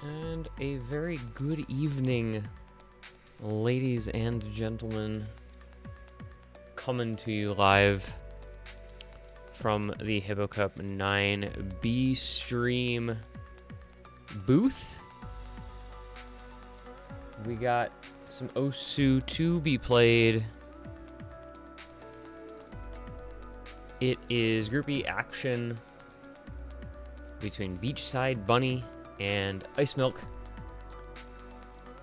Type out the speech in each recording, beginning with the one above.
And a very good evening, ladies and gentlemen, coming to you live from the Hippo Cup 9B stream booth. We got some Osu to be played. It is Group E action between BeachSideBunny and Ice Milk.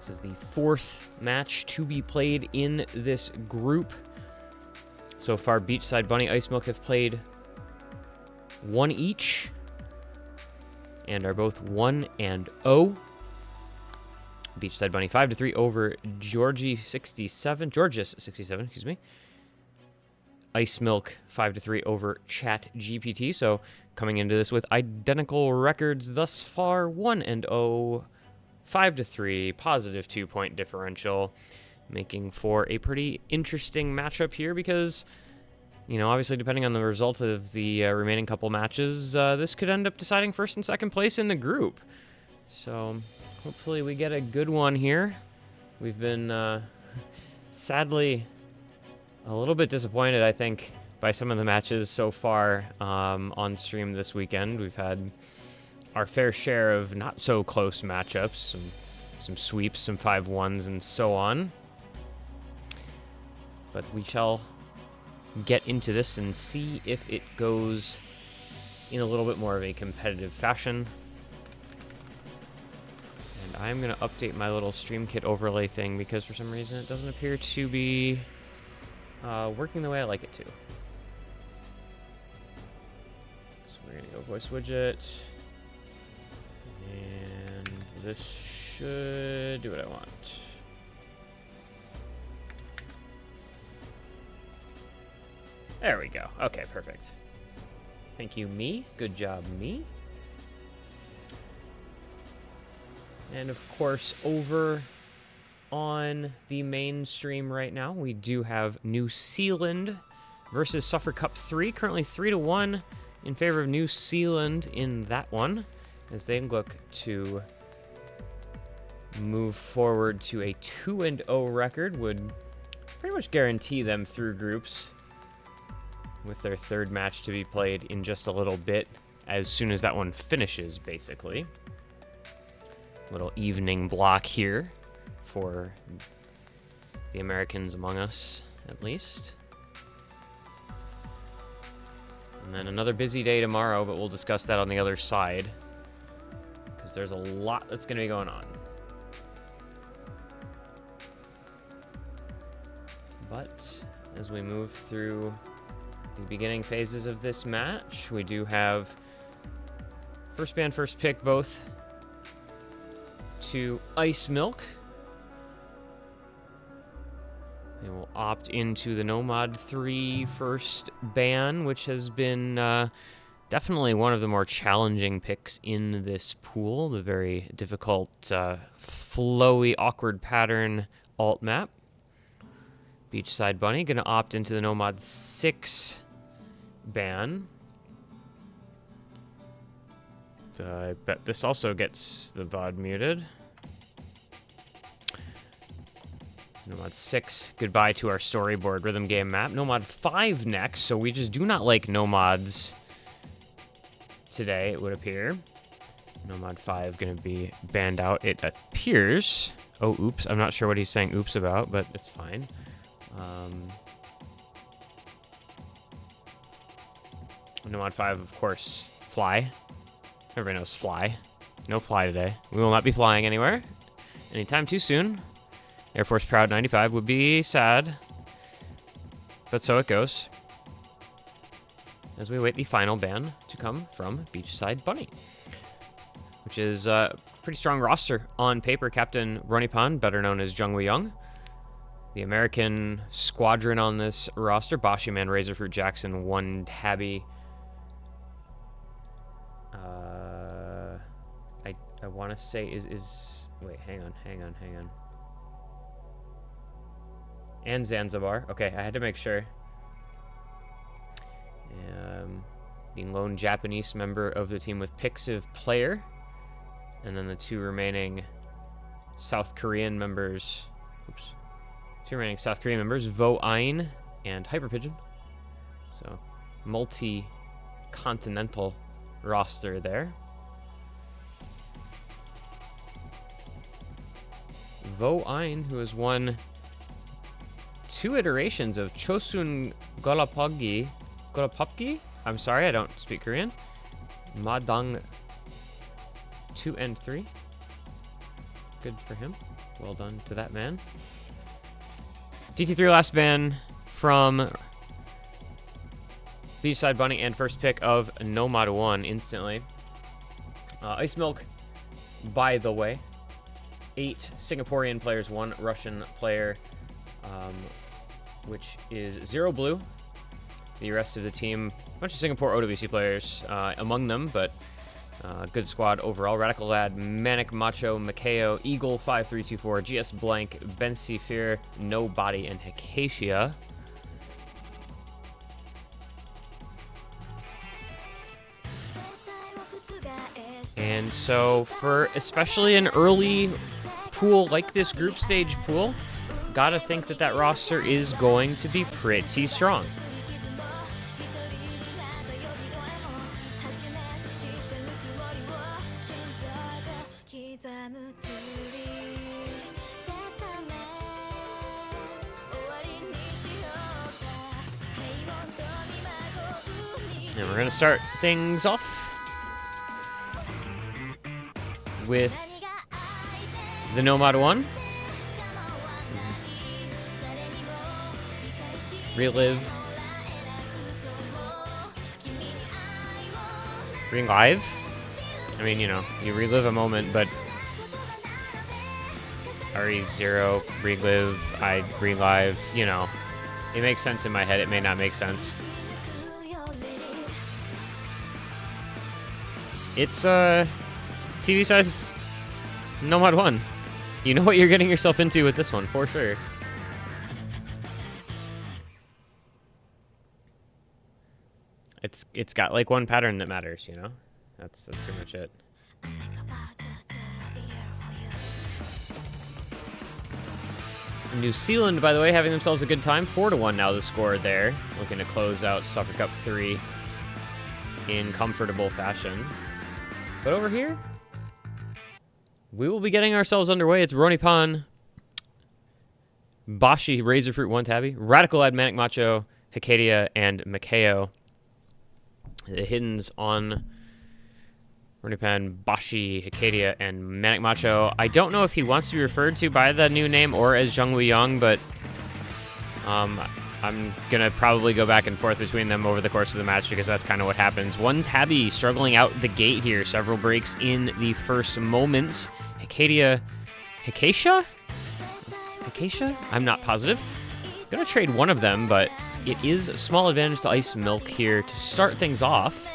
This is the fourth match to be played in this group. So far, BeachSideBunny, Ice Milk have played one each and are both 1-0. BeachSideBunny 5-3 over Georgius 67, excuse me. Ice Milk 5-3 over ChatGPT. So coming into this with identical records thus far, 1-0, 5-3, positive 2-point differential, making for a pretty interesting matchup here because, you know, obviously depending on the result of the remaining couple matches, this could end up deciding first and second place in the group. So hopefully we get a good one here. We've been sadly a little bit disappointed, I think, by some of the matches so far on stream this weekend. We've had our fair share of not so close matchups, some sweeps, some 5-1s, and so on. But we shall get into this and see if it goes in a little bit more of a competitive fashion. And I'm going to update my little stream kit overlay thing because for some reason it doesn't appear to be working the way I like it to. So we're going to go voice widget. And this should do what I want. There we go. Okay, perfect. Thank you, me. Good job, me. And of course, over on the main stream right now, we do have New Zealand versus Suffer Cup 3. Currently 3-1 in favor of New Zealand in that one, as they look to move forward to a 2-0 record. Would pretty much guarantee them through groups with their third match to be played in just a little bit, as soon as that one finishes, basically. Little evening block here for the Americans among us, at least. And then another busy day tomorrow, but we'll discuss that on the other side, because there's a lot that's going to be going on. But as we move through the beginning phases of this match, we do have first band, first pick, both to Ice Milk. They will opt into the Nomad 3 first ban, which has been definitely one of the more challenging picks in this pool. The very difficult, flowy, awkward pattern alt map. BeachSideBunny going to opt into the Nomad 6 ban. I bet this also gets the VOD muted. Nomad 6, goodbye to our storyboard rhythm game map. Nomad 5 next, so we just do not like Nomads today, it would appear. Nomad 5 going to be banned out, it appears. Oh, oops, I'm not sure what he's saying oops about, but it's fine. Nomad 5, of course, fly. Everybody knows fly. No fly today. We will not be flying anywhere anytime too soon. Air Force Proud 95 would be sad, but so it goes, as we await the final ban to come from BeachSideBunny, which is a pretty strong roster on paper. Captain Ronipan, better known as Jungwoo Young. The American squadron on this roster: Bashiman, Razorfruit, Jackson, One Tabby. I want to say is wait, hang on. And Zanzibar. Okay, I had to make sure. The lone Japanese member of the team with Pixiv Player And then the two remaining South Korean members. Two remaining South Korean members, Vo Ein and Hyper Pigeon. So, multi-continental roster there. Vo Ein, who has won 2 iterations of Chosun Golapoggi. I'm sorry, I don't speak Korean. Madang 2 and 3. Good for him. Well done to that man. DT3 last ban from BeachSideBunny and first pick of Nomad 1 instantly. Ice Milk, by the way. 8 Singaporean players, 1 Russian player, which is 0 blue. The rest of the team, a bunch of Singapore OWC players among them, but good squad overall. Radical Lad, Manic Macho, Makeo, Eagle 5324, GS Blank, Ben Seafir, Nobody, and Hikacia. And so for especially an early pool like this group stage pool, gotta think that that roster is going to be pretty strong. And we're gonna start things off with the Nomad 1. Relive. Relive? I mean, you know, you relive a moment, but RE0, relive, I relive, you know. It makes sense in my head, it may not make sense. It's TV size Nomad 1. You know what you're getting yourself into with this one, for sure. It's got like one pattern that matters, you know? That's pretty much it. New Zealand, by the way, having themselves a good time. 4-1 now the score there. Looking to close out Soccer Cup 3 in comfortable fashion. But over here, we will be getting ourselves underway. It's Ronipan, Bashi, Razorfruit, 1 tabby, Radical Lad, Manic Macho, Hikacia, and Makeo. The hiddens on Ronipan, Bashi, Hikacia, and Manic Macho. I don't know if he wants to be referred to by the new name or as Zhongwei Yang, but I'm going to probably go back and forth between them over the course of the match because that's kind of what happens. 1 tabby struggling out the gate here. Several breaks in the first moments. Hikacia? I'm not positive. Going to trade one of them, but it is a small advantage to Ice Milk here to start things off.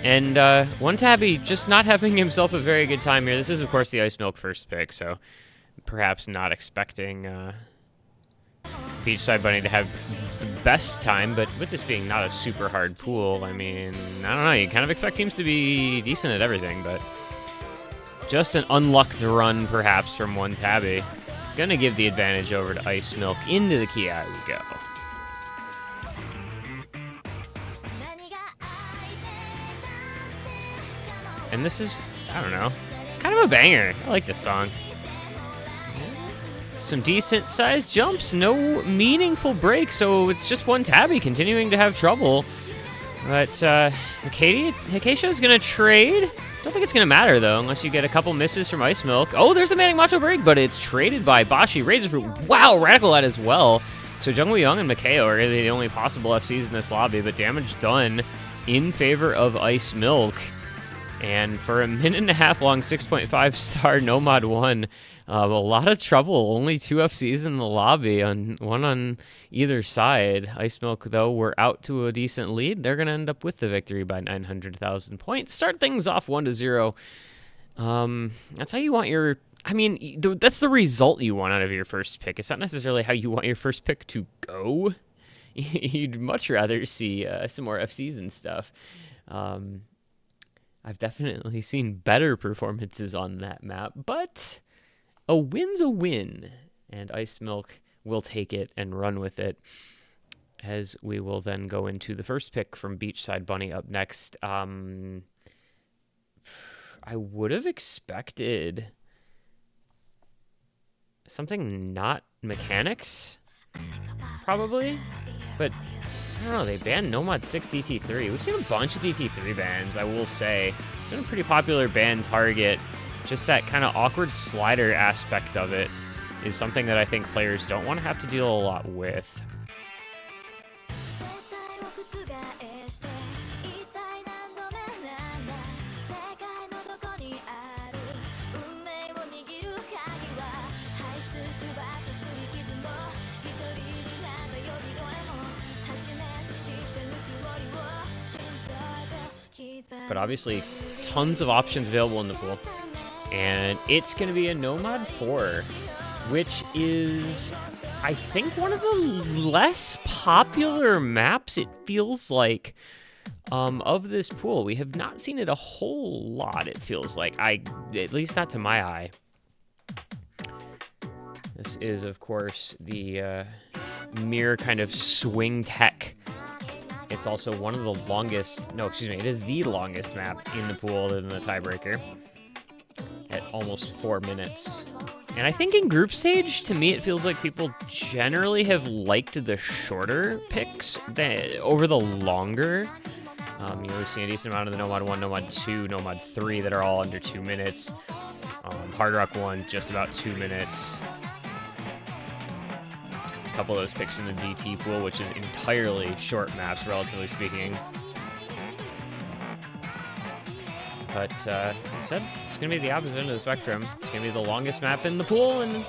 And 1 tabby just not having himself a very good time here. This is, of course, the Ice Milk first pick, so perhaps not expecting BeachSideBunny to have the best time, but with this being not a super hard pool, I mean, I don't know, you kind of expect teams to be decent at everything, but just an unlucked run, perhaps, from 1 tabby. Gonna give the advantage over to Ice Milk. Into the Ki we go. And this is, I don't know, it's kind of a banger. I like this song. Some decent sized jumps, no meaningful break, so it's just 1 tabby continuing to have trouble. But Hikacia is going to trade. Don't think it's going to matter, though, unless you get a couple misses from Ice Milk. Oh, there's a Manic Macho break, but it's traded by Bashi, Razorfruit. Wow, Radical Lad as well. So Zhongwei Yang and Makeo are really the only possible FCs in this lobby, but damage done in favor of Ice Milk. And for a 1.5 long 6.5 star Nomad 1, a lot of trouble. Only 2 FCs in the lobby, one on either side. Ice Milk, though, we're out to a decent lead. They're going to end up with the victory by 900,000 points. Start things off 1-0. That's how you want your... I mean, that's the result you want out of your first pick. It's not necessarily how you want your first pick to go. You'd much rather see some more FCs and stuff. I've definitely seen better performances on that map, but a win's a win, and Ice Milk will take it and run with it, as we will then go into the first pick from BeachSideBunny up next. I would have expected something not mechanics, probably, but I don't know, they banned Nomad 6 DT3. We've seen a bunch of DT3 bans, I will say. It's been a pretty popular ban target. Just that kind of awkward slider aspect of it is something that I think players don't want to have to deal a lot with. But obviously, tons of options available in the pool. And it's going to be a Nomad 4, which is, I think, one of the less popular maps, it feels like, of this pool. We have not seen it a whole lot, it feels like. At least not to my eye. This is, of course, the mirror kind of swing tech. It's also one of the longest, no, excuse me, it is the longest map in the pool other than the tiebreaker at almost 4 minutes. And I think in group stage, to me, it feels like people generally have liked the shorter picks over the longer. We've seen a decent amount of the Nomad 1, Nomad 2, Nomad 3 that are all under 2 minutes. Hard Rock 1, just about 2 minutes. A couple of those picks from the DT pool, which is entirely short maps, relatively speaking. But instead, it's going to be the opposite end of the spectrum. It's going to be the longest map in the pool, and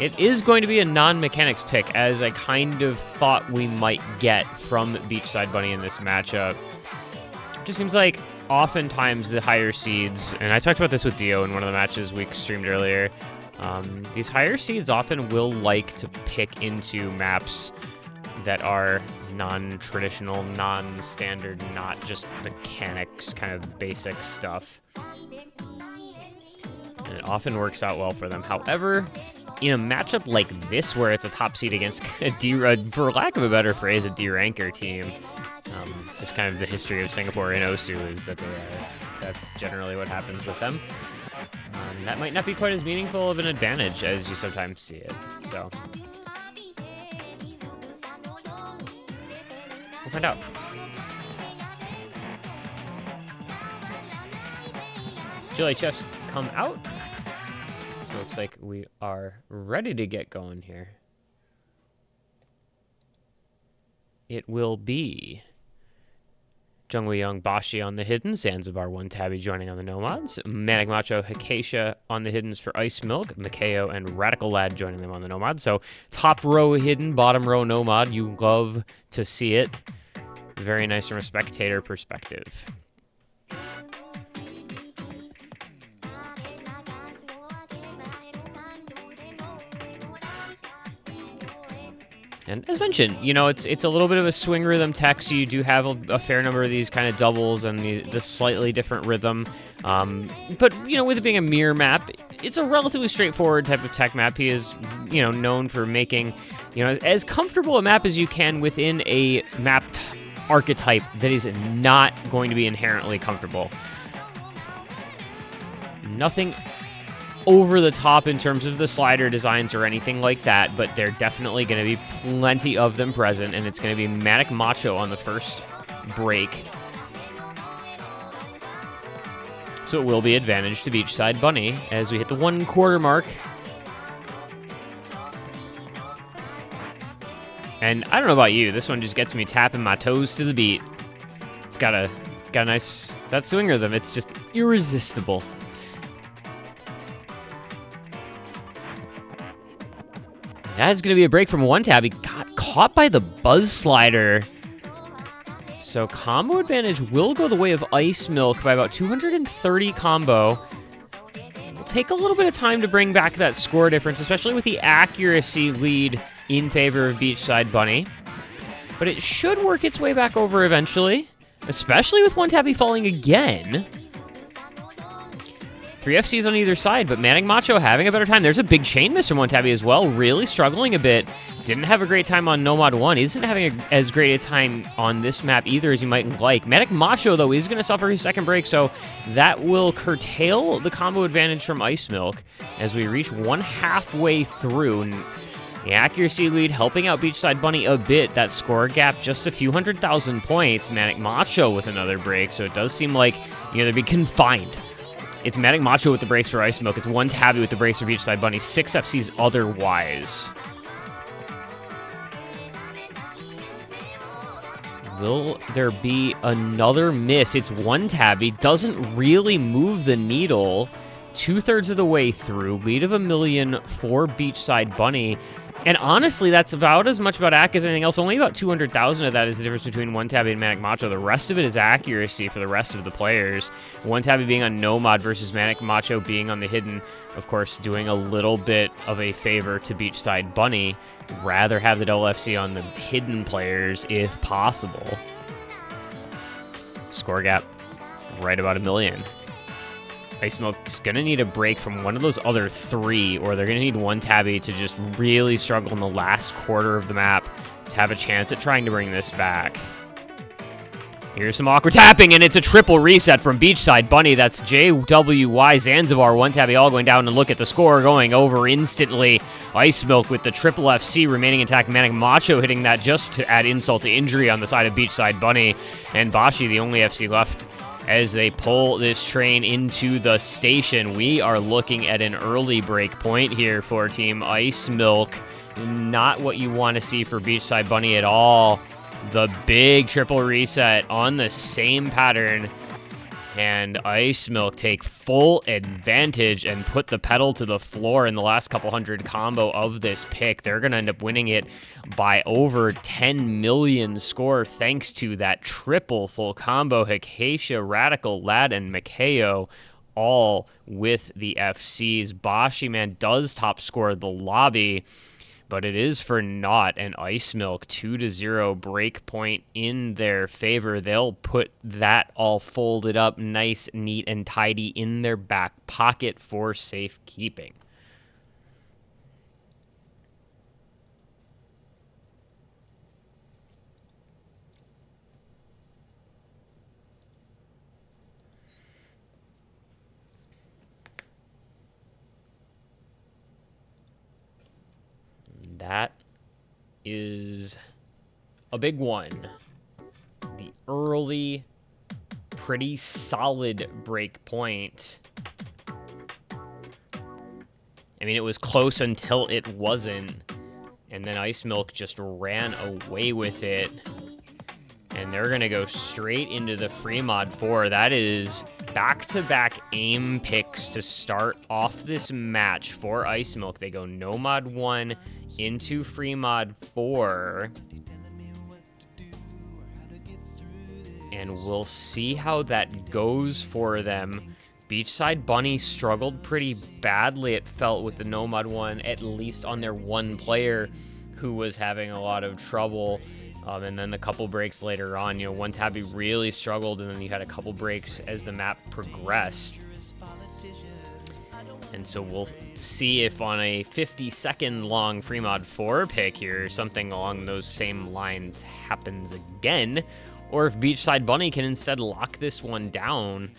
it is going to be a non-mechanics pick, as I kind of thought we might get from BeachSideBunny in this matchup. It just seems like oftentimes the higher seeds, and I talked about this with Dio in one of the matches we streamed earlier, these higher seeds often will like to pick into maps that are non-traditional, non-standard, not just mechanics, kind of basic stuff. And it often works out well for them. However, in a matchup like this, where it's a top seed against a for lack of a better phrase, a D-ranker team, just kind of the history of Singapore and Osu is that that's generally what happens with them. That might not be quite as meaningful of an advantage as you sometimes see it. So we'll find out. Jelly Chefs come out. So it looks like we are ready to get going here. It will be Jungwoo Young Bashi on the hidden, Zanzibar 1 Tabby joining on the Nomads, Manic Macho Hikacia on the hiddens for Ice Milk, Makeo and Radical Lad joining them on the Nomads. So top row hidden, bottom row Nomad. You love to see it. Very nice from a spectator perspective. And as mentioned, it's a little bit of a swing rhythm tech, so you do have a fair number of these kind of doubles and the slightly different rhythm. But, with it being a mirror map, it's a relatively straightforward type of tech map. He is, known for making, as comfortable a map as you can within a map archetype that is not going to be inherently comfortable. Nothing over the top in terms of the slider designs or anything like that, but there are definitely going to be plenty of them present, and it's going to be Manic Macho on the first break. So it will be advantage to BeachSideBunny as we hit the 1/4 mark. And I don't know about you, this one just gets me tapping my toes to the beat. It's got a nice, that swing rhythm, it's just irresistible. That is going to be a break from 1 tab. He got caught by the Buzz Slider. So combo advantage will go the way of Ice Milk by about 230 combo. It'll take a little bit of time to bring back that score difference, especially with the accuracy lead in favor of BeachSideBunny. But it should work its way back over eventually, especially with 1 tabby falling again. Three FCs on either side, but Manic Macho having a better time. There's a big chain miss from One Tabby as well, really struggling a bit. Didn't have a great time on Nomad 1. Isn't having as great a time on this map either as you might like. Manic Macho, though, is going to suffer his second break, so that will curtail the combo advantage from Ice Milk as we reach one halfway through. And the accuracy lead helping out BeachSideBunny a bit. That score gap just a few 100,000 points. Manic Macho with another break, so it does seem like they'd be confined. It's Manic Macho with the breaks for Ice Milk. It's One Tabby with the breaks for BeachSideBunny. 6 FCs otherwise. Will there be another miss? It's One Tabby. Doesn't really move the needle. 2/3 of the way through. Lead of 1 million for BeachSideBunny. And honestly, that's about as much about AC as anything else. Only about 200,000 of that is the difference between One Tabby and Manic Macho. The rest of it is accuracy for the rest of the players. One Tabby being on Nomad versus Manic Macho being on the hidden. Of course, doing a little bit of a favor to BeachSideBunny. Rather have the double FC on the hidden players if possible. Score gap right about 1 million. Ice Milk is going to need a break from one of those other 3, or they're going to need One Tabby to just really struggle in the last quarter of the map to have a chance at trying to bring this back. Here's some awkward tapping, and it's a triple reset from BeachSideBunny. That's JWY, Zanzibar, One Tabby all going down, and look at the score going over instantly. Ice Milk with the triple FC remaining intact. Manic Macho hitting that just to add insult to injury on the side of BeachSideBunny. And Bashi, the only FC left, as they pull this train into the station. We are looking at an early break point here for Team Ice Milk. Not what you want to see for BeachSideBunny at all. The big triple reset on the same pattern. And Ice Milk take full advantage and put the pedal to the floor in the last couple hundred combo of this pick. They're going to end up winning it by over 10 million score thanks to that triple full combo. Hikacia, Radical, Lad, and Mikhayo all with the FCs. Bashi, man, does top score the lobby, but it is for naught, and Ice Milk 2-0 break point in their favor. They'll put that all folded up nice, neat, and tidy in their back pocket for safekeeping. That is a big one. The early, pretty solid break point. I mean, it was close until it wasn't. And then Ice Milk just ran away with it. And they're going to go straight into the free mod 4. That is back-to-back aim picks to start off this match for Ice Milk. They go no mod 1 into free mod 4. And we'll see how that goes for them. BeachSideBunny struggled pretty badly, it felt, with the no mod 1, at least on their one player who was having a lot of trouble. And then the couple breaks later on, One Tabby really struggled, and then you had a couple breaks as the map progressed. And so we'll see if on a 50-second long free mod 4 pick here, something along those same lines happens again, or if BeachSideBunny can instead lock this one down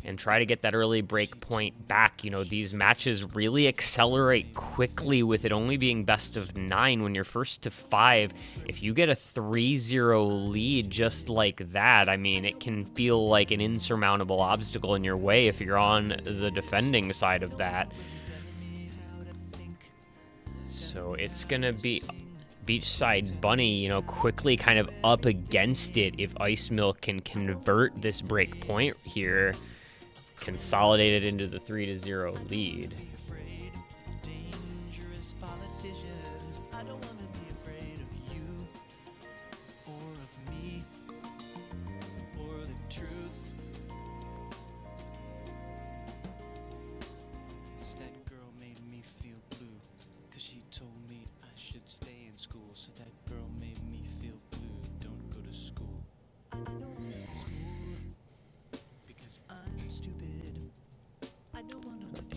and try to get that early break point back. These matches really accelerate quickly with it only being best of 9 when you're first to 5. If you get a 3-0 lead just like that, I mean, it can feel like an insurmountable obstacle in your way if you're on the defending side of that. So it's going to be BeachSideBunny, quickly kind of up against it if Ice Milk can convert this break point here. Consolidated into the 3-0 lead.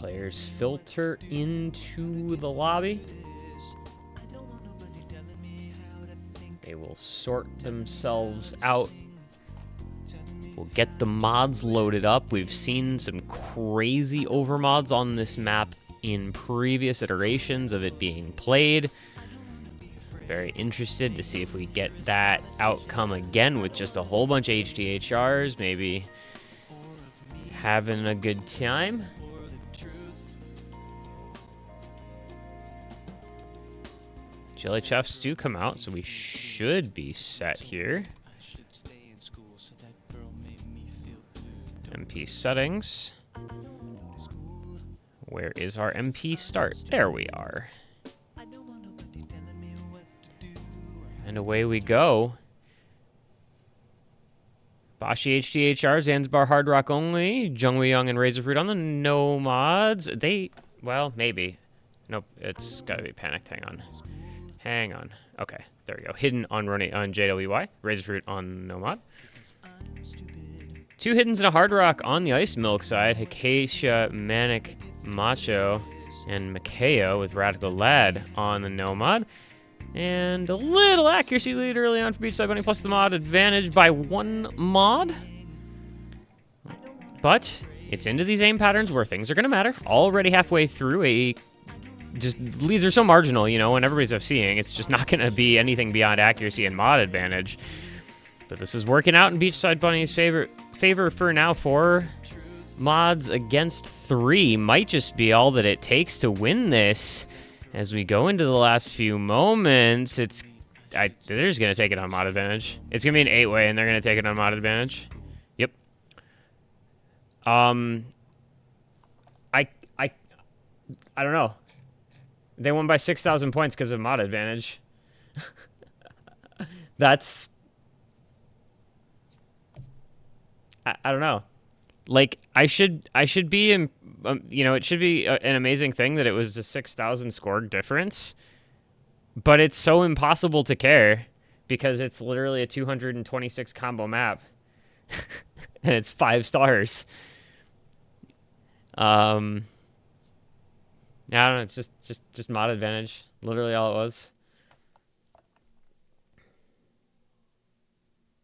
Players filter into the lobby. They will sort themselves out. We'll get the mods loaded up. We've seen some crazy overmods on this map in previous iterations of it being played. Very interested to see if we get that outcome again with just a whole bunch of HDHRs, maybe having a good time. Jelly Chefs do come out, so we should be set here. MP settings. Where is our MP start? There we are. And away we go. Bashi HDHR, Zanzibar Hard Rock only, Jungwoo Young and Razorfruit on the no mods. Well, maybe. Nope, it's gotta be panicked. Hang on. Okay, there we go. Hidden on JWY, Razorfruit on no mod. 2 hiddens and a Hard Rock on the Ice Milk side. Acacia, Manic, Macho, and Makeo with Radical Lad on the no mod. And a little accuracy lead early on for BeachSideBunny, plus the mod advantage by 1 mod. But it's into these aim patterns where things are going to matter. Already halfway through, just leads are so marginal, you know, and everybody's seeing. It's just not going to be anything beyond accuracy and mod advantage. But this is working out in BeachSideBunny's favor for now. 4 mods against 3 might just be all that it takes to win this. As we go into the last few moments, they're just going to take it on mod advantage. It's going to be an 8-way, and they're going to take it on mod advantage. Yep. I don't know. They won by 6,000 points because of mod advantage. That's... I don't know. Like, I should be in... you know, it should be an amazing thing that it was a 6,000 score difference. But it's so impossible to care because it's literally a 226 combo map. And it's 5 stars. I don't know, it's just mod advantage. Literally all it was.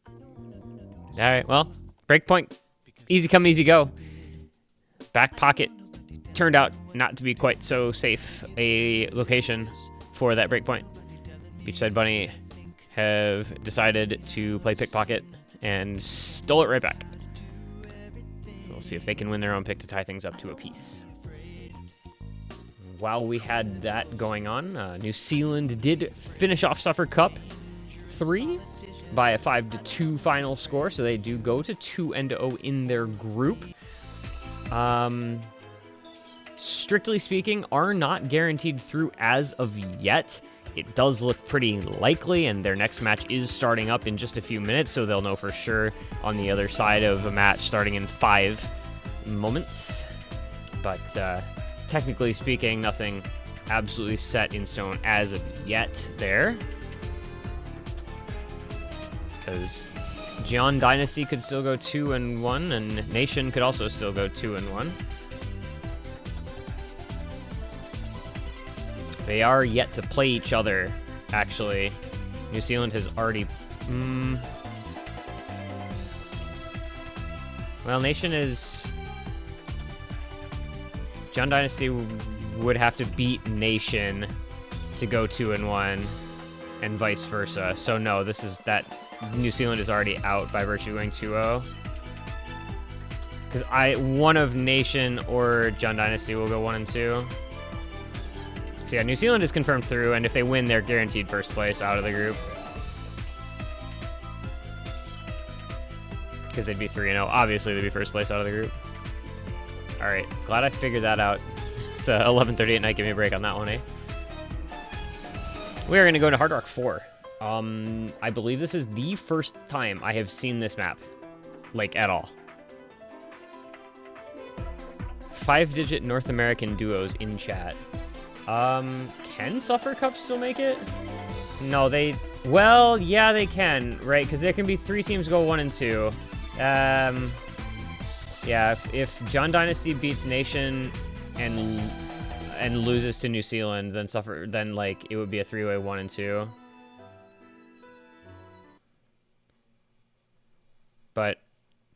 All right, well, breakpoint. Easy come, easy go. Back pocket turned out not to be quite so safe a location for that breakpoint. BeachSideBunny have decided to play pickpocket and stole it right back. So we'll see if they can win their own pick to tie things up to a piece. While we had that going on, New Zealand did finish off Suffer Cup 3 by a 5-2 final score, so they do go to 2-0 in their group. Strictly speaking, are not guaranteed through as of yet. It does look pretty likely, and their next match is starting up in just a few minutes, so they'll know for sure on the other side of a match starting in 5 moments. But technically speaking, nothing absolutely set in stone as of yet there. Because Jian Dynasty could still go 2-1, and Nation could also still go 2-1. They are yet to play each other, actually. New Zealand has already... Well, Nation is... Jian Dynasty would have to beat Nation to go 2-1, and vice versa. So no, this is that... New Zealand is already out by virtue of going 2-0. Because one of Nation or Jian Dynasty will go 1-2. So yeah, New Zealand is confirmed through, and if they win, they're guaranteed first place out of the group. Because they'd be 3-0. Obviously, they'd be first place out of the group. All right, glad I figured that out. It's 11:30 at night. Give me a break on that one, eh? We are going to go to Hard Rock 4. I believe this is the first time I have seen this map, like, at all. 5-digit North American duos in chat. Can Suffer Cup still make it? No, well, yeah, they can, right? Because there can be 3 teams go 1 and 2. Yeah, if Jian Dynasty beats Nation and loses to New Zealand, then like it would be a 3-way 1 and 2. But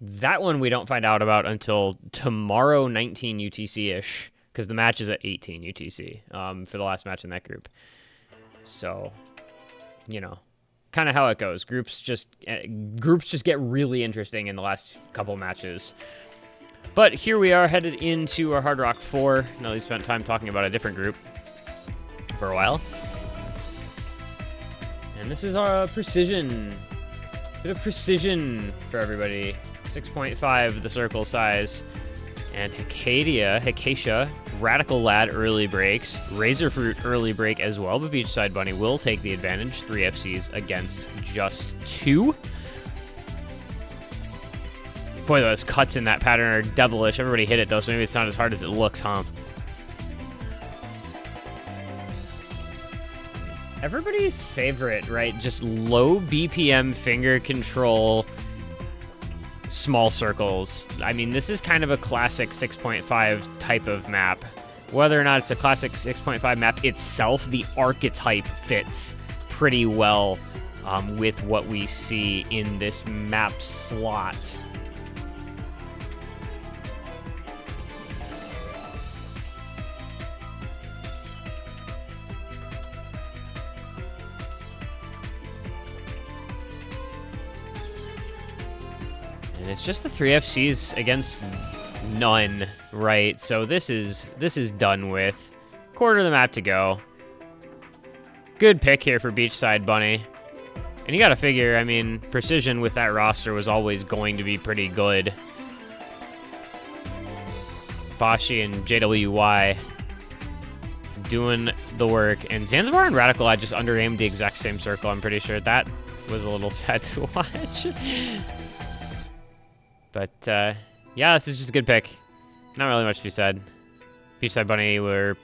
that one we don't find out about until tomorrow, 19 UTC-ish, because the match is at 18 UTC for the last match in that group. So, you know, kind of how it goes. Groups just get really interesting in the last couple matches. But here we are headed into our Hard Rock 4. Now we spent time talking about a different group for a while. And this is our precision. Bit of precision for everybody. 6.5 the circle size. And Hikacia, Radical Lad early breaks. Razorfruit early break as well, but BeachSideBunny will take the advantage. 3 FCs against just 2. Boy, those cuts in that pattern are devilish. Everybody hit it, though, so maybe it's not as hard as it looks, huh? Everybody's favorite, right? Just low BPM finger control, small circles. I mean, this is kind of a classic 6.5 type of map. Whether or not it's a classic 6.5 map itself, the archetype fits pretty well with what we see in this map slot. And it's just the 3 FCs against none, right? So this is done with. Quarter of the map to go. Good pick here for BeachSideBunny. And you gotta figure, I mean, precision with that roster was always going to be pretty good. Bashi and JWY doing the work. And Zanzibar and Radical, I just under-aimed the exact same circle, I'm pretty sure. That was a little sad to watch. But, yeah, this is just a good pick. Not really much to be said. BeachSideBunny were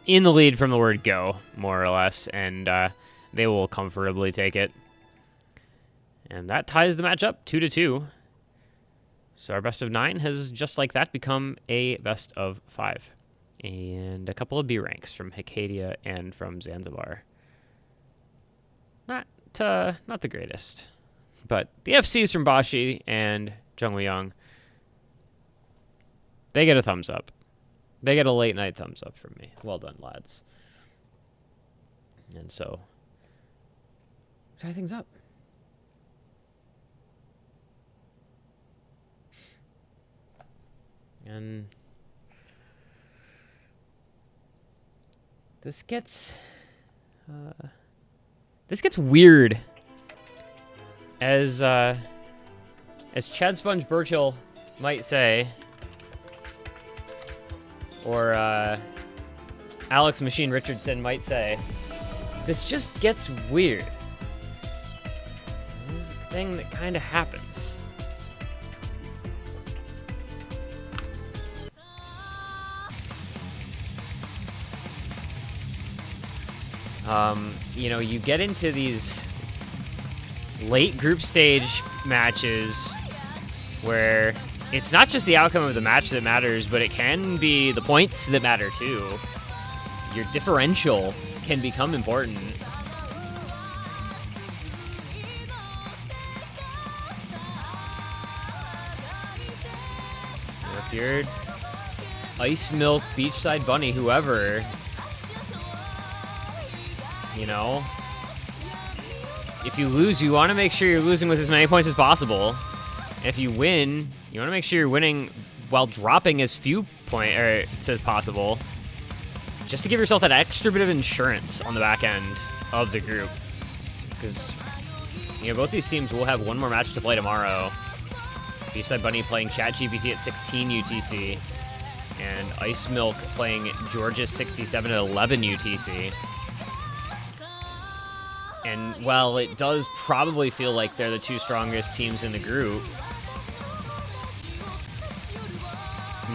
in the lead from the word go, more or less, and they will comfortably take it. And that ties the match up 2-2. So our best of 9 has, just like that, become a best of 5. And a couple of B ranks from Hikacia and from Zanzibar. Not the greatest. But the FCs from Bashi and Jungwoo-young, they get a thumbs up. They get a late night thumbs up from me. Well done, lads. And so, try things up. And this gets weird. As Chad Sponge Burchill might say, or Alex Machine Richardson might say, this just gets weird. This is a thing that kind of happens. You know, you get into these late group stage matches where it's not just the outcome of the match that matters, but it can be the points that matter too. Your differential can become important. If you're Ice Milk, BeachSideBunny, whoever, you know, if you lose, you want to make sure you're losing with as many points as possible. And if you win, you want to make sure you're winning while dropping as few points as possible, just to give yourself that extra bit of insurance on the back end of the group. Because, you know, both these teams will have one more match to play tomorrow. BeachSideBunny playing ChatGPT at 16 UTC, and Ice Milk playing Georgia 67 at 11 UTC. And while it does probably feel like they're the two strongest teams in the group,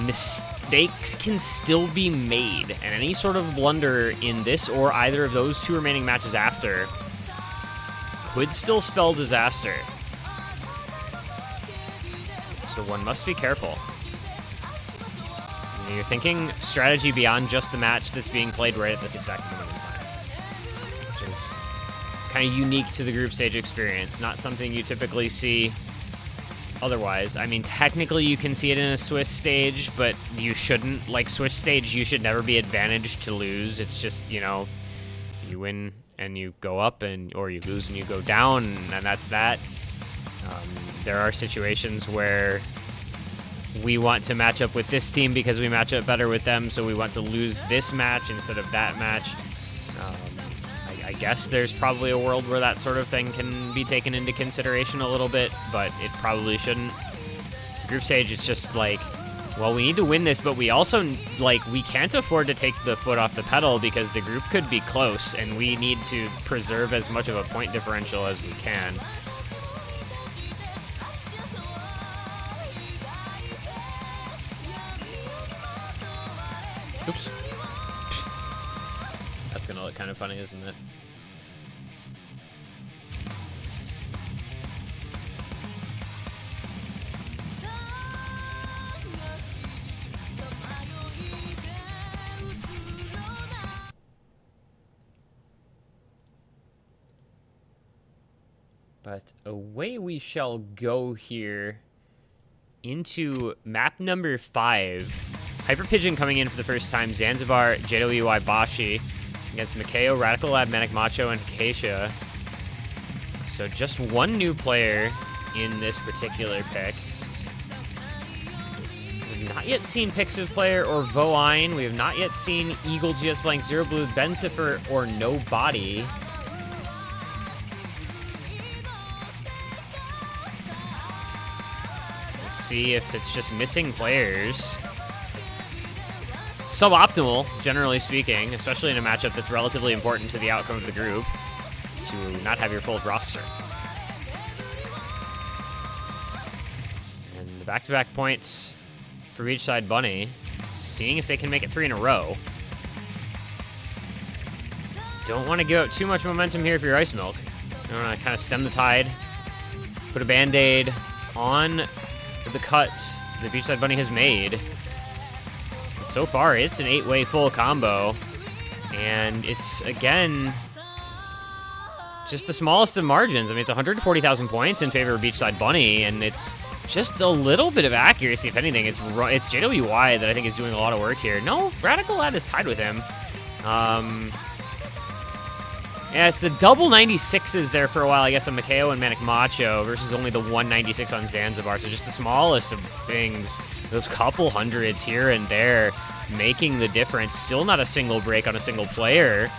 mistakes can still be made, and any sort of blunder in this or either of those two remaining matches after could still spell disaster. So one must be careful. You're thinking strategy beyond just the match that's being played right at this exact moment in time, which is kind of unique to the group stage experience. Not something you typically see otherwise. I mean, technically you can see it in a Swiss stage, but you shouldn't. Like, Switch stage, you should never be advantaged to lose. It's just, you know, you win and you go up, or you lose and you go down, and that's that. There are situations where we want to match up with this team because we match up better with them, so we want to lose this match instead of that match. I guess there's probably a world where that sort of thing can be taken into consideration a little bit, but it probably shouldn't. Group stage, it's just like, well, we need to win this, but we also, like, we can't afford to take the foot off the pedal because the group could be close, and we need to preserve as much of a point differential as we can. Oops. That's gonna look kind of funny, isn't it? But away we shall go here into map number 5. Hyper Pigeon coming in for the first time. Zanzibar, JWI Bashi against Makeo, Radical Lab, Manic Macho, and Acacia. So just one new player in this particular pick. We've not yet seen Pixiv player or Voine. We have not yet seen Eagle, GS Blank, Zero Blue, Bencifer, or Nobody. We'll see if it's just missing players. Suboptimal, generally speaking, especially in a matchup that's relatively important to the outcome of the group, to not have your full roster. And the back-to-back points for BeachSideBunny, seeing if they can make it 3 in a row. Don't want to give up too much momentum here if you're Ice Milk. You want to kind of stem the tide, put a Band-Aid on the cuts that BeachSideBunny has made. So far, it's an 8-way full combo, and it's, again, just the smallest of margins. I mean, it's 140,000 points in favor of BeachSideBunny, and it's just a little bit of accuracy, if anything. It's JWI that I think is doing a lot of work here. No, Radical Lad is tied with him. Yeah, it's the double 96s there for a while, I guess, on Makeo and Manic Macho versus only the 196 on Zanzibar. So just the smallest of things. Those couple hundreds here and there making the difference. Still not a single break on a single player.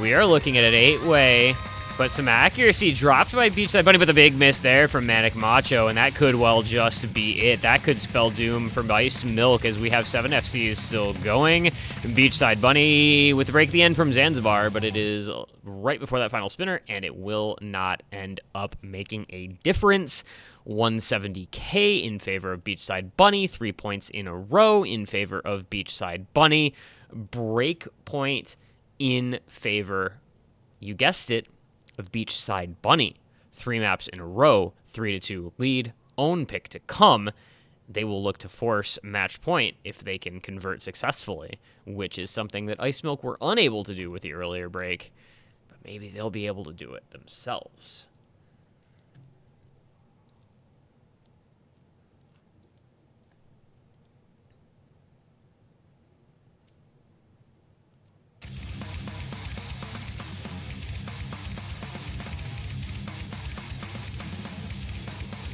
We are looking at an 8-way, but some accuracy dropped by BeachSideBunny, but the big miss there from Manic Macho, and that could well just be it. That could spell doom for Ice Milk as we have 7 FCs still going. BeachSideBunny with the break at the end from Zanzibar, but it is right before that final spinner, and it will not end up making a difference. 170k in favor of BeachSideBunny, 3 points in a row in favor of BeachSideBunny. Break point in favor, you guessed it, of BeachSideBunny. 3 maps in a row, 3-2 lead, own pick to come. They will look to force match point if they can convert successfully, which is something that Ice Milk were unable to do with the earlier break, but maybe they'll be able to do it themselves.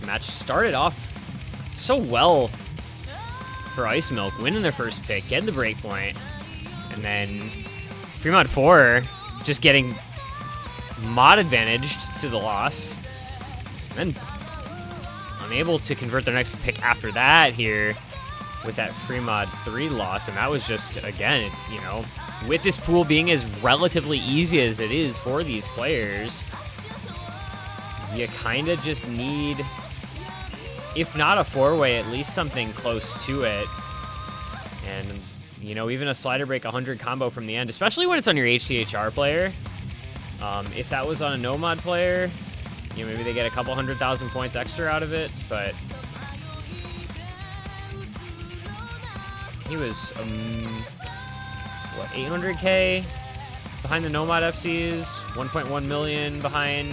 Match started off so well for Ice Milk, winning their first pick, getting the break point, and then Fremont 4 just getting mod advantaged to the loss, and then unable to convert their next pick after that here with that Fremont 3 loss, and that was just, again, you know, with this pool being as relatively easy as it is for these players, you kind of just need, if not a 4-way, at least something close to it. And, you know, even a slider break 100 combo from the end, especially when it's on your HTHR player. If that was on a no-mod player, you know, maybe they get a couple 100,000 points extra out of it, but He was, what, 800K behind the Nomad FCs, 1.1 million behind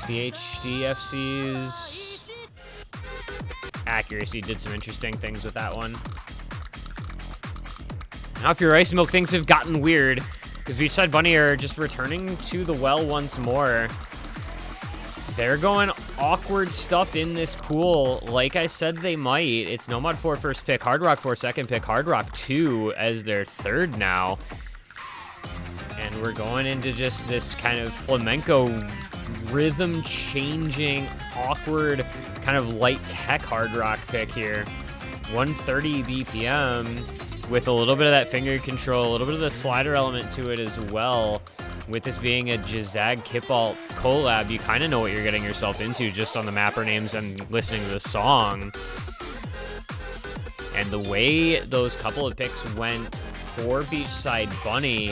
the HD FCs. Accuracy did some interesting things with that one. Now, if your Ice Milk, things have gotten weird because BeachSideBunny are just returning to the well once more. They're going awkward stuff in this pool, like I said they might. It's Nomad 4 first pick, Hard Rock 4 second pick, Hard Rock 2 as their third now. And we're going into just this kind of flamenco rhythm-changing, awkward, kind of light tech Hard Rock pick here. 130 BPM with a little bit of that finger control, a little bit of the slider element to it as well. With this being a Jazag Kipalt collab, you kind of know what you're getting yourself into just on the mapper names and listening to the song. And the way those couple of picks went for BeachSideBunny,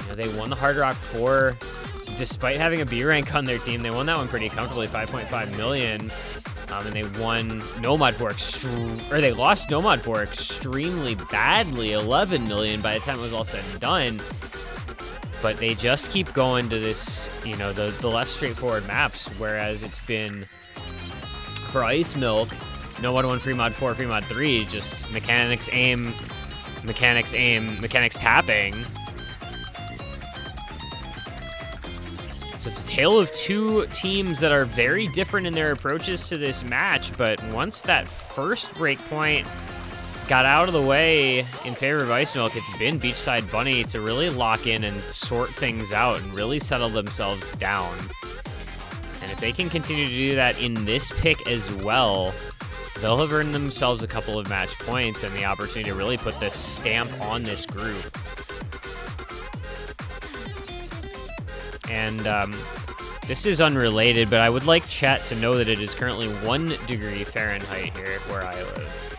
you know, they won the Hard Rock 4 despite having a B rank on their team. They won that one pretty comfortably, 5.5 million. And they won Nomad 4 they lost Nomad 4 extremely badly, 11 million by the time it was all said and done. But they just keep going to this, you know, the less straightforward maps, whereas it's been for Ice Milk, Nomad 1, Free Mod 4, Free Mod 3, just mechanics aim, mechanics tapping. So it's a tale of two teams that are very different in their approaches to this match, but once that first breakpoint got out of the way in favor of Ice Milk, it's been BeachSideBunny to really lock in and sort things out and really settle themselves down. And if they can continue to do that in this pick as well, they'll have earned themselves a couple of match points and the opportunity to really put this stamp on this group. And this is unrelated, but I would like chat to know that it is currently 1 degree Fahrenheit here where I live.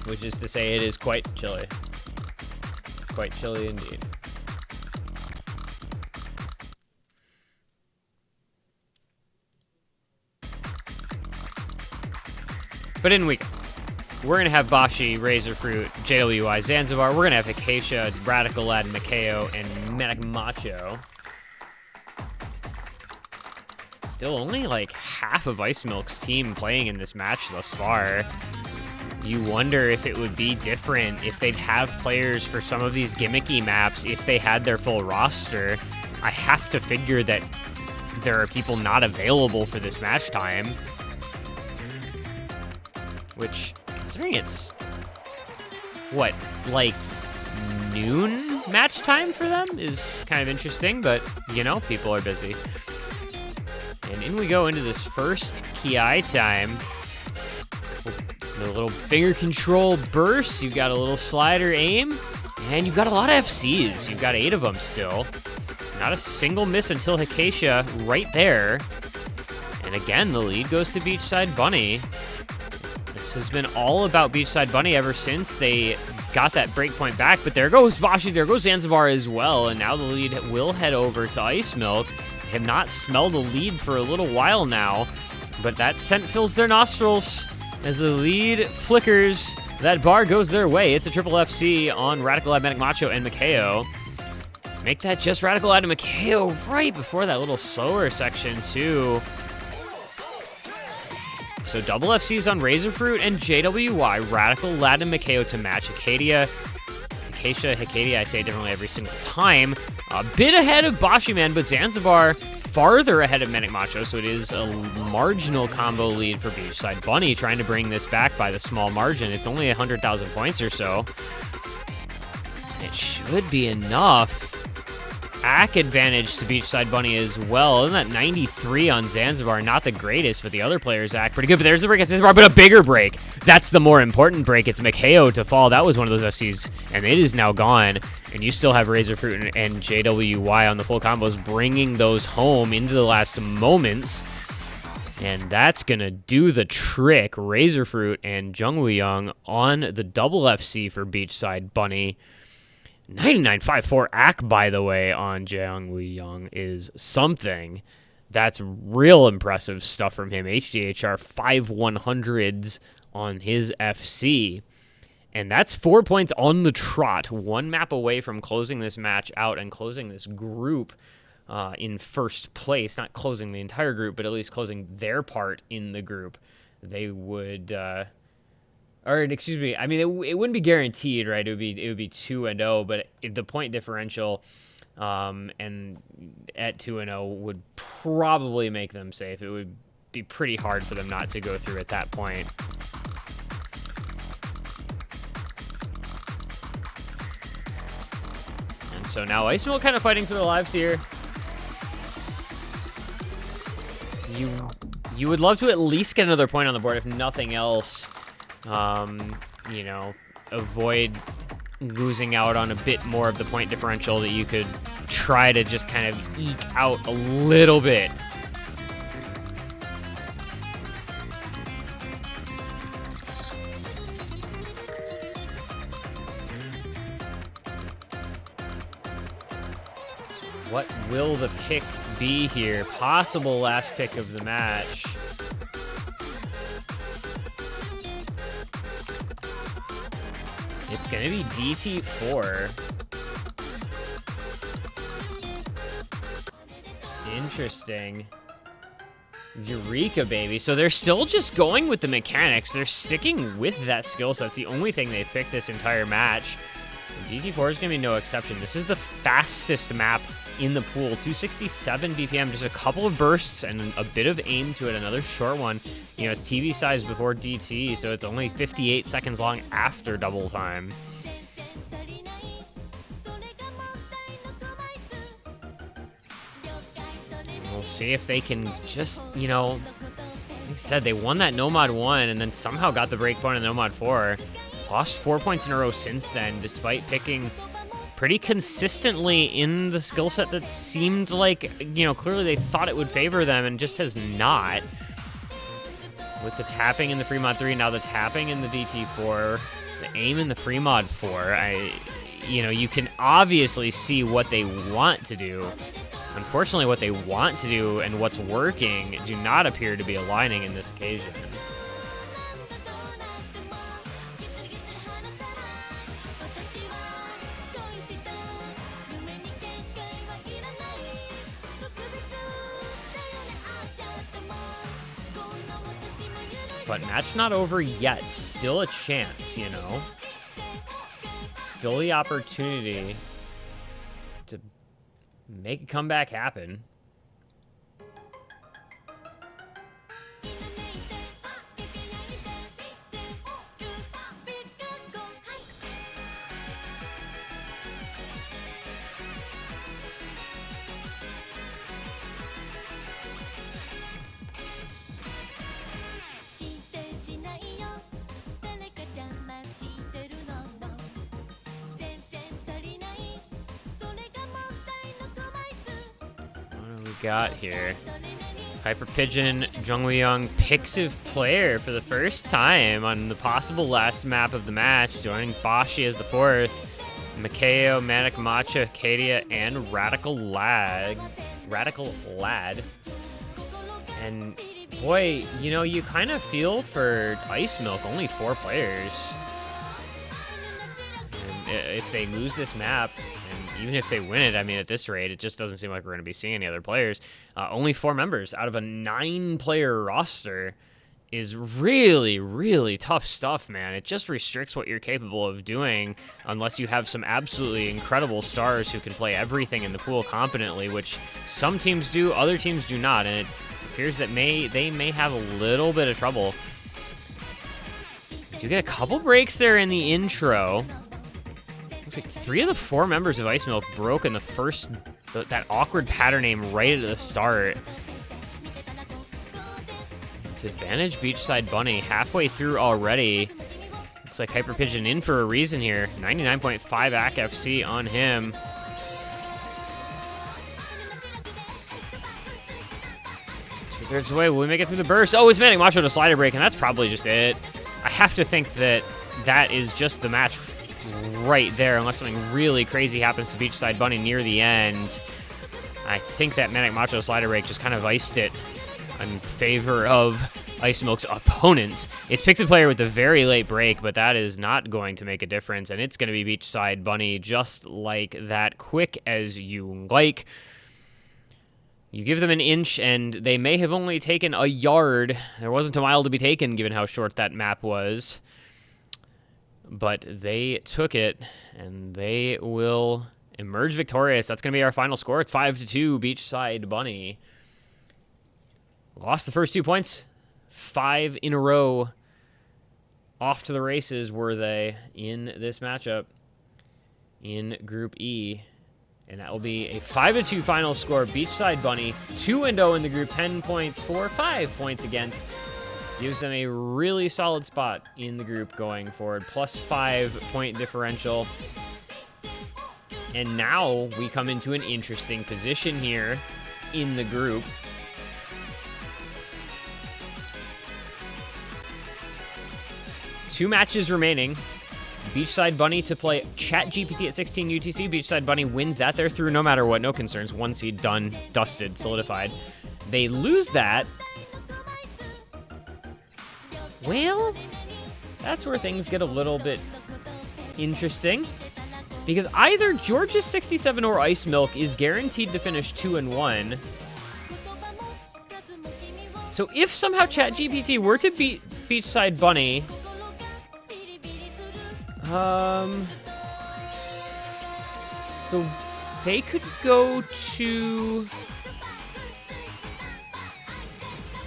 Which is to say it is quite chilly. Quite chilly indeed. But in week, we're going to have Bashi, Razorfruit, JWI, Zanzibar. We're going to have Acacia, Radical Lad, Makeo, and Manic Macho. Still only like half of Ice Milk's team playing in this match thus far. You wonder if it would be different, if they'd have players for some of these gimmicky maps, if they had their full roster. I have to figure that there are people not available for this match time. Which, considering it's, what, like noon match time for them is kind of interesting, but, you know, people are busy. And in we go into this first Ki time. A little finger control burst, you've got a little slider aim, and you've got a lot of FCs. You've got 8 of them still. Not a single miss until Acacia right there. And again, the lead goes to BeachSideBunny. This has been all about BeachSideBunny ever since they got that breakpoint back, but there goes Bashi, there goes Zanzibar as well, and now the lead will head over to Ice Milk. They have not smelled a lead for a little while now, but that scent fills their nostrils. As the lead flickers, that bar goes their way. It's a triple FC on Radical Lad, Manic Macho, and Makeo. Make that just Radical Lad and Makeo right before that little slower section, too. So double FCs on Razorfruit and JWY. Radical Lad and Makeo to match Acacia, I say it differently every single time. A bit ahead of Bashi Man, but Zanzibar farther ahead of Manic Macho, so it is a marginal combo lead for BeachSideBunny, trying to bring this back by the small margin. It's only 100,000 points or so. It should be enough. AC advantage to BeachSideBunny as well. Isn't that 93 on Zanzibar? Not the greatest, but the other players act pretty good. But there's the break at Zanzibar, but a bigger break. That's the more important break. It's Makeo to fall. That was one of those FCs, and it is now gone. And you still have Razorfruit and JWY on the full combos, bringing those home into the last moments. And that's going to do the trick. Razorfruit and Jungwoo Young on the double FC for BeachSideBunny. 99.54 AC, by the way, on Jungwoo Young is something. That's real impressive stuff from him. HDHR 5/100s on his FC. And that's 4 points on the trot. One map away from closing this match out and closing this group in first place. Not closing the entire group, but at least closing their part in the group. They would... or excuse me, I mean, it wouldn't be guaranteed, right? It would be 2-0, but the point differential and at 2-0 would probably make them safe. It would be pretty hard for them not to go through at that point. And so now Ice Milk kind of fighting for their lives here. You would love to at least get another point on the board, if nothing else. You know, avoid losing out on a bit more of the point differential that you could try to just kind of eke out a little bit. What will the pick be here? Possible last pick of the match. It's going to be DT4. Interesting. Eureka, baby. So they're still just going with the mechanics. They're sticking with that skill set. It's the only thing they picked this entire match. And DT4 is going to be no exception. This is the fastest map in the pool. 267 BPM, just a couple of bursts and a bit of aim to it. Another short one. You know, it's TV size before DT, so it's only 58 seconds long after double time. We'll see if they can just, you know, like I said, they won that Nomad 1 and then somehow got the breakpoint in Nomad 4. Lost 4 points in a row since then, despite picking pretty consistently in the skill set that seemed like, you know, clearly they thought it would favor them and just has not. With the tapping in the free mod 3, now the tapping in the DT4, the aim in the free mod 4, you know, you can obviously see what they want to do. Unfortunately, what they want to do and what's working do not appear to be aligning in this occasion. But match not over yet. Still a chance, you know. Still the opportunity to make a comeback happen. Got here. Hyper Pigeon Jungwoo Pixiv player for the first time on the possible last map of the match, joining Bashi as the fourth. Makeo, Manic Matcha, Acadia, and Radical Lad. And boy, you know, you kind of feel for Ice Milk, only 4 players. And if they lose this map, and even if they win it, I mean, at this rate, it just doesn't seem like we're going to be seeing any other players. Only 4 members out of a 9-player roster is really, really tough stuff, man. It just restricts what you're capable of doing unless you have some absolutely incredible stars who can play everything in the pool competently, which some teams do, other teams do not, and it appears that they may have a little bit of trouble. We do get a couple breaks there in the intro. Looks like 3 of the 4 members of Ice Milk broke in the first, that awkward pattern aim right at the start. It's advantage BeachSideBunny halfway through already. Looks like Hyper Pigeon in for a reason here. 99.5 AC FC on him. Two-thirds away. Will we make it through the burst? Oh, it's Manic Macho to slider break, and that's probably just it. I have to think that that is just the match right there, unless something really crazy happens to BeachSideBunny near the end. I think that Manic Macho slider break just kind of iced it in favor of Ice Milk's opponents. It's picked a player with a very late break, but that is not going to make a difference, and it's going to be BeachSideBunny just like that, quick as you like. You give them an inch, and they may have only taken a yard. There wasn't a mile to be taken, given how short that map was. But they took it, and they will emerge victorious. That's going to be our final score. It's 5-2, BeachSideBunny. Lost the first 2 points. 5 in a row. Off to the races were they in this matchup in Group E. And that will be a 5-2 final score. BeachSideBunny 2-0 in the group, 10 points for, 5 points against. Gives them a really solid spot in the group going forward. Plus 5 point differential. And now we come into an interesting position here in the group. Two matches remaining. BeachSideBunny to play ChatGPT at 16 UTC. BeachSideBunny wins that. They're through no matter what. No concerns. 1 seed, done, dusted, solidified. They lose that. Well, that's where things get a little bit interesting. Because either Georgia 67 or Ice Milk is guaranteed to finish 2-1. So if somehow ChatGPT were to beat BeachSideBunny, they could go to...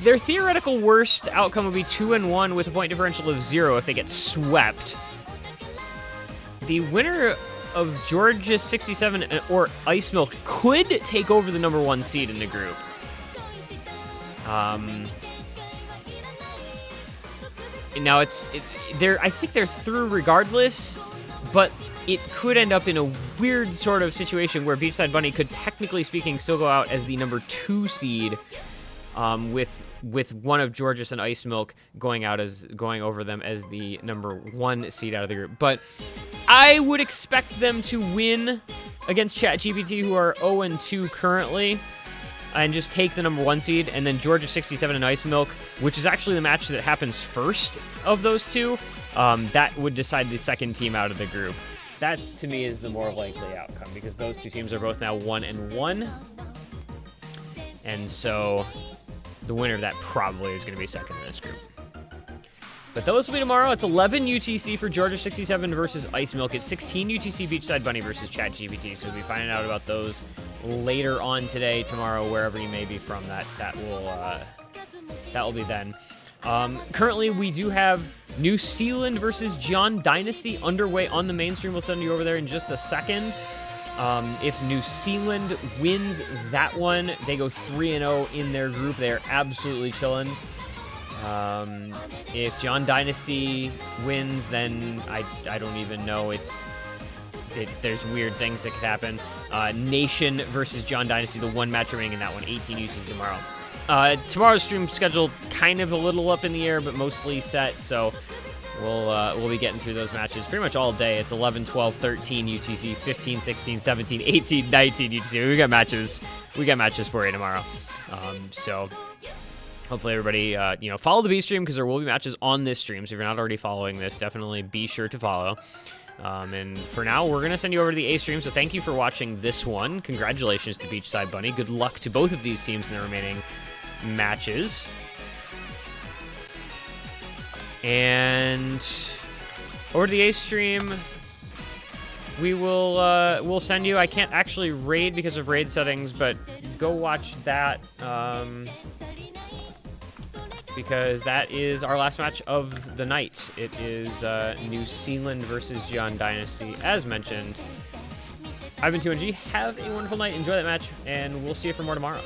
Their theoretical worst outcome would be 2-1 with a point differential of 0 if they get swept. The winner of Georgia 67 or Ice Milk could take over the number 1 seed in the group. Now I think they're through regardless, but it could end up in a weird sort of situation where BeachSideBunny could, technically speaking, still go out as the number 2 seed, with one of Georges and Ice Milk going over them as the number 1 seed out of the group. But I would expect them to win against ChatGPT, who are 0-2 currently, and just take the number 1 seed, and then Georgia 67 and Ice Milk, which is actually the match that happens first of those two, that would decide the second team out of the group. That, to me, is the more likely outcome, because those two teams are both now 1-1. And so the winner of that probably is going to be second in this group. But those will be tomorrow. It's 11 UTC for Georgia 67 versus Ice Milk. It's 16 UTC BeachSideBunny versus ChatGPT. So we'll be finding out about those later on today, tomorrow, wherever you may be from. That will be then. Currently, we do have New Zealand versus John Dynasty underway on the mainstream. We'll send you over there in just a second. If New Zealand wins that one, they go 3-0 in their group. They're absolutely chilling. If John Dynasty wins, then I don't even know. There's weird things that could happen. Nation versus John Dynasty, the one match remaining in that one, 18 UTC tomorrow. Tomorrow's stream schedule kind of a little up in the air, but mostly set, so we'll be getting through those matches pretty much all day. It's 11, 12, 13 UTC, 15, 16, 17, 18, 19 UTC. We got matches for you tomorrow. So hopefully everybody, follow the B stream, because there will be matches on this stream. So if you're not already following this, definitely be sure to follow. And for now, we're going to send you over to the A stream. So thank you for watching this one. Congratulations to BeachSideBunny. Good luck to both of these teams in the remaining matches. And over to the A stream, we'll send you. I can't actually raid because of raid settings, but go watch that. Because that is our last match of the night. It is New Zealand versus John Dynasty, as mentioned. I've been 2NG. Have a wonderful night. Enjoy that match, and we'll see you for more tomorrow.